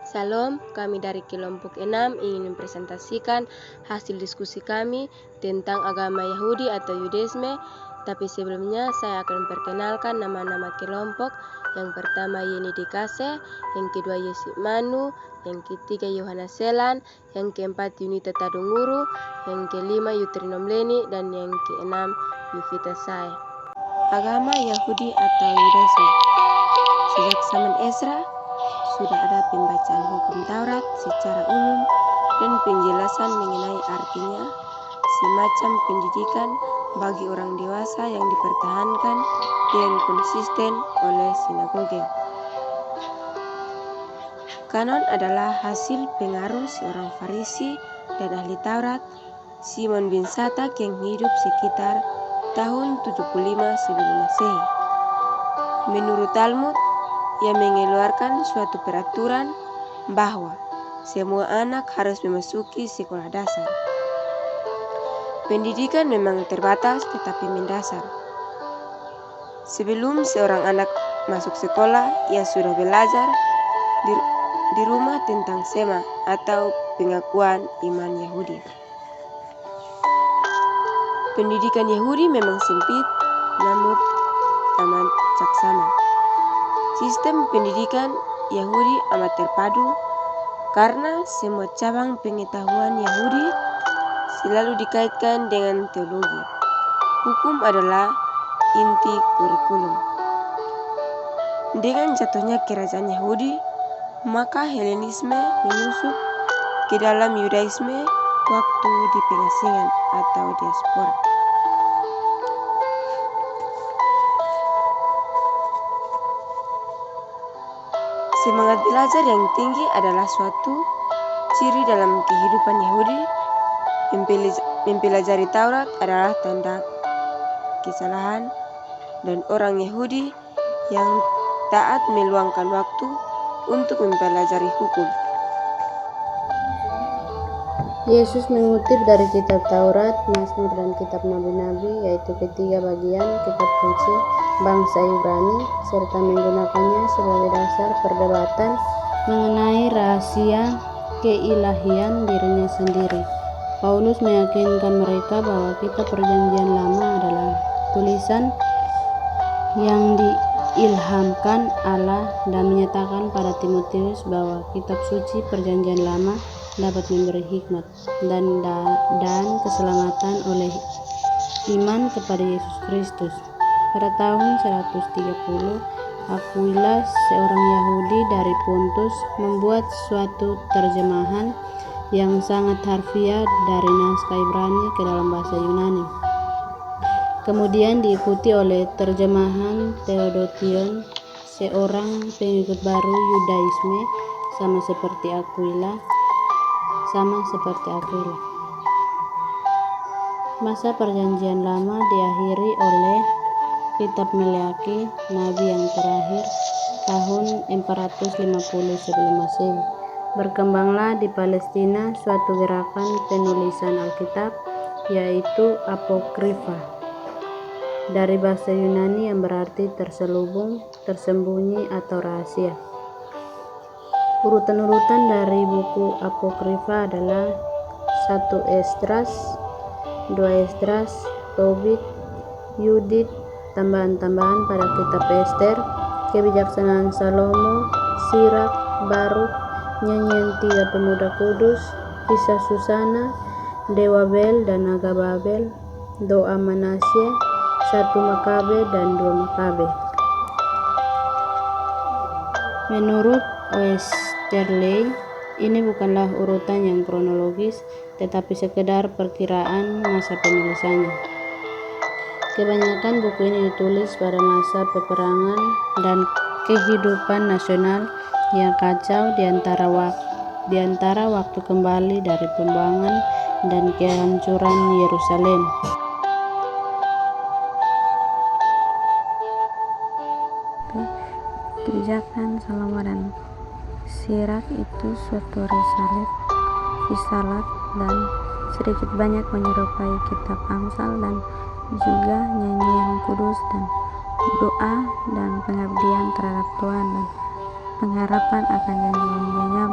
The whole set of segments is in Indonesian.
Salam, kami dari kelompok 6 ingin mempresentasikan hasil diskusi kami tentang agama Yahudi atau Yudaisme. Tapi sebelumnya saya akan memperkenalkan nama-nama kelompok. Yang pertama Yeni Dikase, yang kedua Yesi Manu, yang ketiga Yohana Selan, yang keempat Yunita Tadunguru, yang kelima Yutrinom Leni, dan yang keenam Yuvita Sai. Agama Yahudi atau Yudaisme. Sejak zaman Ezra, sudah ada pembacaan hukum Taurat secara umum dan penjelasan mengenai artinya, semacam pendidikan bagi orang dewasa yang dipertahankan dengan konsisten oleh sinagoge. Kanon adalah hasil pengaruh seorang Farisi dan ahli Taurat, Simon bin Satak, yang hidup sekitar tahun 75 sebelum Masehi. Menurut Talmud, ia mengeluarkan suatu peraturan bahwa semua anak harus memasuki sekolah dasar. Pendidikan memang terbatas tetapi mendasar. Sebelum seorang anak masuk sekolah, ia sudah belajar di rumah tentang Sema atau pengakuan iman Yahudi. Pendidikan Yahudi memang sempit, namun amat caksana. Sistem pendidikan Yahudi amat terpadu karena semua cabang pengetahuan Yahudi selalu dikaitkan dengan teologi. Hukum adalah inti kurikulum. Dengan jatuhnya kerajaan Yahudi, maka Helenisme menyusup ke dalam Yudaisme waktu di pengasingan atau diaspora. Semangat belajar yang tinggi adalah suatu ciri dalam kehidupan Yahudi. Mempelajari Taurat adalah tanda kesalahan, dan orang Yahudi yang taat meluangkan waktu untuk mempelajari hukum. Yesus mengutip dari kitab Taurat, Mazmur, dan kitab Nabi-Nabi, yaitu ketiga bagian kitab suci bangsa Ibrani, serta menggunakannya sebagai dasar perdebatan mengenai rahasia keilahian dirinya sendiri. Paulus meyakinkan mereka bahwa kitab Perjanjian Lama adalah tulisan yang diilhamkan Allah dan menyatakan pada Timotius bahwa kitab suci Perjanjian Lama dapat memberi hikmat dan keselamatan oleh iman kepada Yesus Kristus. Pada tahun 130, Aquila, seorang Yahudi dari Pontus, membuat suatu terjemahan yang sangat harfiah dari naskah Ibrani ke dalam bahasa Yunani. Kemudian diikuti oleh terjemahan Theodotion, seorang pengikut baru Yudaisme sama seperti Aquila. Masa Perjanjian Lama diakhiri oleh kitab Meleaki, nabi yang terakhir, tahun 450 sebelum Masehi. Berkembanglah di Palestina suatu gerakan penulisan Alkitab, yaitu Apokrifa, dari bahasa Yunani yang berarti terselubung, tersembunyi, atau rahasia. Urutan-urutan dari buku Apokrifa adalah 1 Esdras, 2 Esdras, Tobit, Yudit, tambahan-tambahan pada kitab Ester, kebijaksanaan Salomo, Sirak, Baruk, nyanyian 3 pemuda kudus, kisah Susana, Dewa Bel dan Naga Babel, doa Manasye, 1 Makabe dan 2 Makabe. Menurut Oesterley, ini bukanlah urutan yang kronologis, tetapi sekedar perkiraan masa penulisannya. Kebanyakan buku ini ditulis pada masa peperangan dan kehidupan nasional yang kacau di antara waktu kembali dari pembuangan dan kehancuran Yerusalem. Kebijakan Salomo dan Sirak itu suatu risalat dan sedikit banyak menyerupai kitab Amsal dan juga nyanyian kudus dan doa dan pengabdian terhadap Tuhan dan pengharapan akan janji-janjinya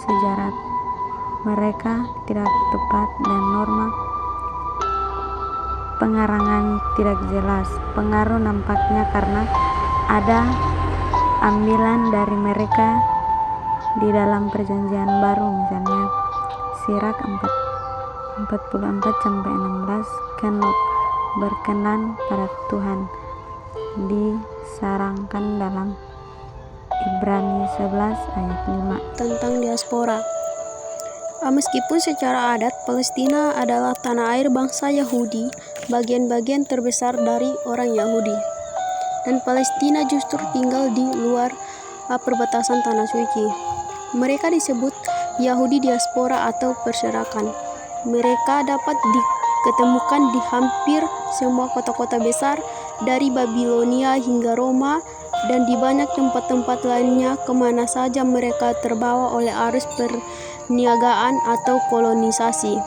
sejarah mereka tidak tepat dan norma pengarangan tidak jelas. Pengaruh nampaknya karena ada ambilan dari mereka di dalam perjanjian baru, misalnya Sirak 44-16, Kenok berkenan pada Tuhan disarankan dalam Ibrani 11 ayat 5. Tentang diaspora. Meskipun secara adat Palestina adalah tanah air bangsa Yahudi, bagian-bagian terbesar dari orang Yahudi, dan Palestina justru tinggal di luar perbatasan tanah suci. Mereka disebut Yahudi diaspora atau perserakan. Mereka dapat diketemukan di hampir semua kota-kota besar, dari Babilonia hingga Roma, dan di banyak tempat-tempat lainnya kemana saja mereka terbawa oleh arus perniagaan atau kolonisasi.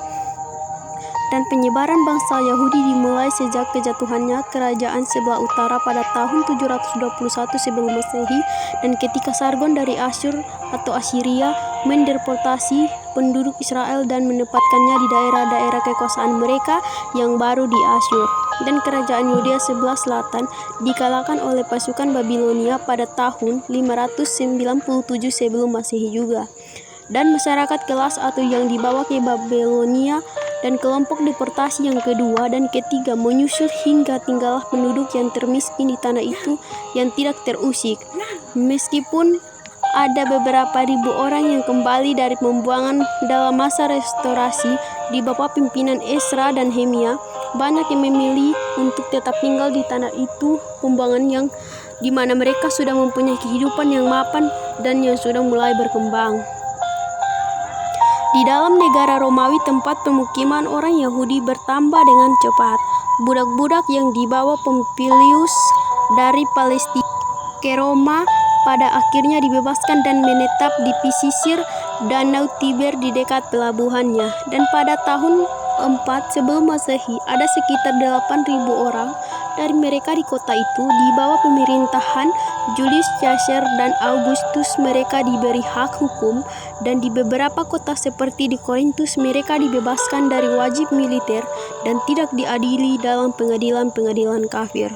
Dan penyebaran bangsa Yahudi dimulai sejak kejatuhannya kerajaan sebelah utara pada tahun 721 sebelum Masehi, dan ketika Sargon dari Asyur atau Assyria mendeportasi penduduk Israel dan menempatkannya di daerah-daerah kekuasaan mereka yang baru di Asyur. Dan kerajaan Yudea sebelah selatan dikalahkan oleh pasukan Babilonia pada tahun 597 sebelum Masehi juga. Dan masyarakat kelas atau yang dibawa ke Babilonia dan kelompok deportasi yang kedua dan ketiga menyusul hingga tinggallah penduduk yang termiskin di tanah itu yang tidak terusik. Meskipun ada beberapa ribu orang yang kembali dari pembuangan dalam masa restorasi di bawah pimpinan Esra dan Nehemia, banyak yang memilih untuk tetap tinggal di tanah itu pembuangan yang di mana mereka sudah mempunyai kehidupan yang mapan dan yang sudah mulai berkembang. Di dalam negara Romawi, tempat pemukiman orang Yahudi bertambah dengan cepat. Budak-budak yang dibawa Pompilius dari Palestina ke Roma pada akhirnya dibebaskan dan menetap di pesisir Danau Tiber di dekat pelabuhannya. Dan pada tahun 4 sebelum Masehi, ada sekitar 8.000 orang dari mereka di kota itu. Di bawah pemerintahan Julius Caesar dan Augustus mereka diberi hak hukum, dan di beberapa kota seperti di Korintus mereka dibebaskan dari wajib militer dan tidak diadili dalam pengadilan-pengadilan kafir.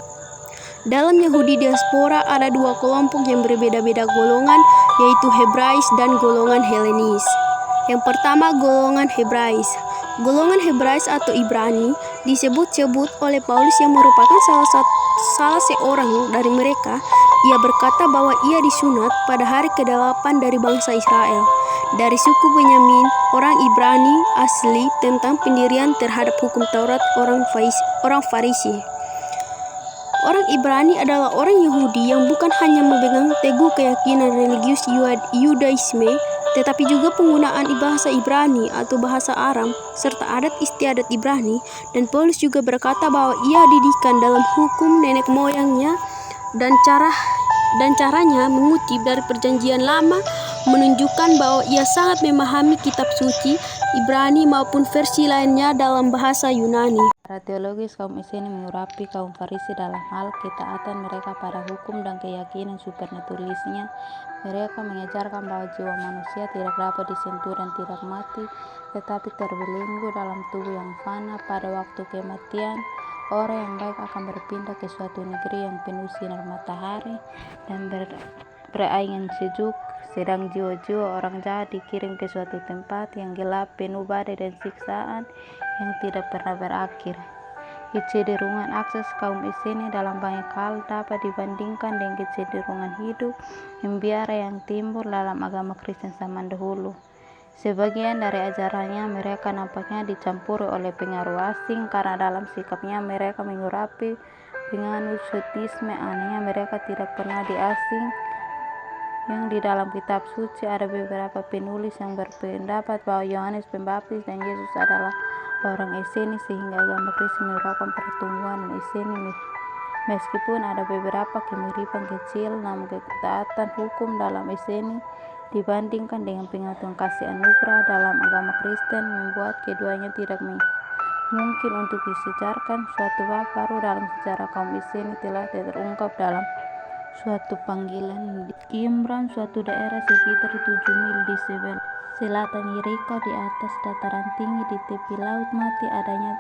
Dalam Yahudi diaspora ada dua kelompok yang berbeda-beda golongan, yaitu Hebrais dan golongan Helenis. Yang pertama, golongan Hebrais. Golongan Hebrais atau Ibrani disebut-sebut oleh Paulus yang merupakan salah seorang dari mereka. Ia berkata bahwa ia disunat pada hari ke-8 dari bangsa Israel, dari suku Benyamin, orang Ibrani asli, tentang pendirian terhadap hukum Taurat orang Farisi. Orang Ibrani adalah orang Yahudi yang bukan hanya memegang teguh keyakinan religius Yudaisme, tetapi juga penggunaan bahasa Ibrani atau bahasa Aram, serta adat istiadat Ibrani. Dan Paulus juga berkata bahwa ia didikan dalam hukum nenek moyangnya, dan caranya mengutip dari perjanjian lama menunjukkan bahwa ia sangat memahami kitab suci Ibrani maupun versi lainnya dalam bahasa Yunani. Secara teologis, kaum Esseni mengurapi kaum Farisi dalam hal ketaatan mereka pada hukum dan keyakinan supernaturisnya. Mereka mengajarkan bahwa jiwa manusia tidak dapat disentuh dan tidak mati, tetapi terbelenggu dalam tubuh yang fana. Pada waktu kematian, orang yang baik akan berpindah ke suatu negeri yang penuh sinar matahari dan berangin sejuk, sedang jiwa-jiwa orang jahat dikirim ke suatu tempat yang gelap, penuh badai dan siksaan yang tidak pernah berakhir. Kecenderungan akses kaum Esseni dalam banyak hal dapat dibandingkan dengan kecenderungan hidup membiara yang timbul dalam agama Kristen zaman dahulu. Sebagian dari ajarannya mereka nampaknya dicampuri oleh pengaruh asing, karena dalam sikapnya mereka mengurapi penganut Syotisme. Anehnya mereka tidak pernah diasing yang di dalam kitab suci ada beberapa penulis yang berpendapat bahwa Yohanes Pembaptis dan Yesus adalah orang Esseni, sehingga agama Kristen merupakan pertumbuhan Esseni. Meskipun ada beberapa kemiripan kecil, namun ketaatan hukum dalam Esseni dibandingkan dengan pengetahuan kasih anugerah dalam agama Kristen membuat keduanya tidak mungkin untuk disejarkan. Suatu bab baru dalam sejarah kaum Esseni telah terungkap dalam suatu panggilan di Qumran, suatu daerah sekitar 7 mil di selatan Yeriko, di atas dataran tinggi di tepi laut mati adanya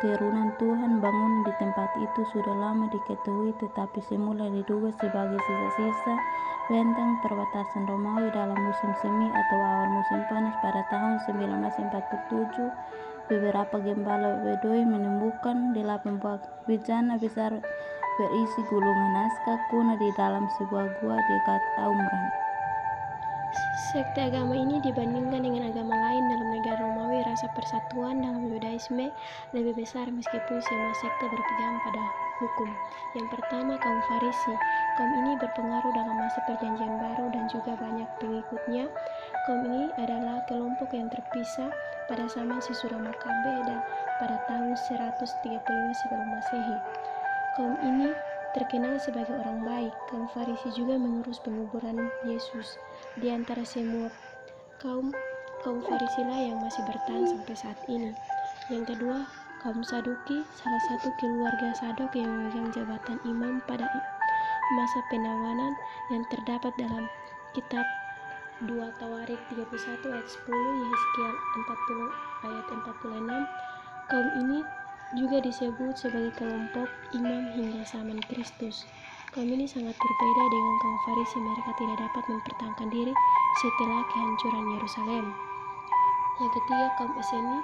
terunan Tuhan bangun di tempat itu sudah lama diketahui, tetapi semula diduga sebagai sisa-sisa bentang perbatasan Romawi dalam musim semi atau awal musim panas pada tahun 1947. Beberapa gembala Beduin menemukan 8 buah bejana besar berisi gulungan naskah kuno di dalam sebuah gua dekat Qumran. Sekte agama ini dibandingkan dengan agama lain dalam negara Romawi, rasa persatuan dalam Yudaisme lebih besar meskipun semua sekte berpegang pada hukum. Yang pertama, kaum Farisi. Kaum ini berpengaruh dalam masa Perjanjian Baru dan juga banyak pengikutnya. Kaum ini adalah kelompok yang terpisah pada zaman Sisura Makabe pada tahun 135 sebelum Masehi. Kaum ini terkenal sebagai orang baik. Kaum Farisi juga mengurus penguburan Yesus. Di antara semua kaum Farisilah yang masih bertahan sampai saat ini. Yang kedua, kaum Saduki, salah satu keluarga Sadok yang memegang jabatan imam pada masa penawanan yang terdapat dalam kitab 2 Tawarik 31 ayat 10, Yehezkiel 40 ayat 46. Kaum ini juga disebut sebagai kelompok imam hingga zaman Kristus. Kaum ini sangat berbeda dengan kaum Farisi. Mereka tidak dapat mempertahankan diri setelah kehancuran Yerusalem. Yang ketiga, kaum Eseni.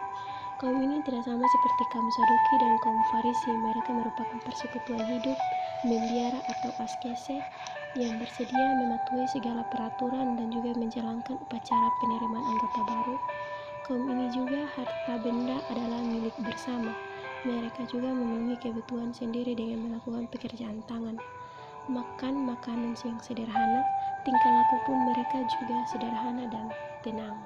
Kaum ini tidak sama seperti kaum Saduki dan kaum Farisi. Mereka merupakan persekutuan hidup, membiara atau askese yang bersedia mematuhi segala peraturan dan juga menjalankan upacara penerimaan anggota baru. Kaum ini juga harta benda adalah milik bersama. Mereka juga memenuhi kebutuhan sendiri dengan melakukan pekerjaan tangan. Makan makanan yang sederhana, tingkah laku pun mereka juga sederhana dan tenang.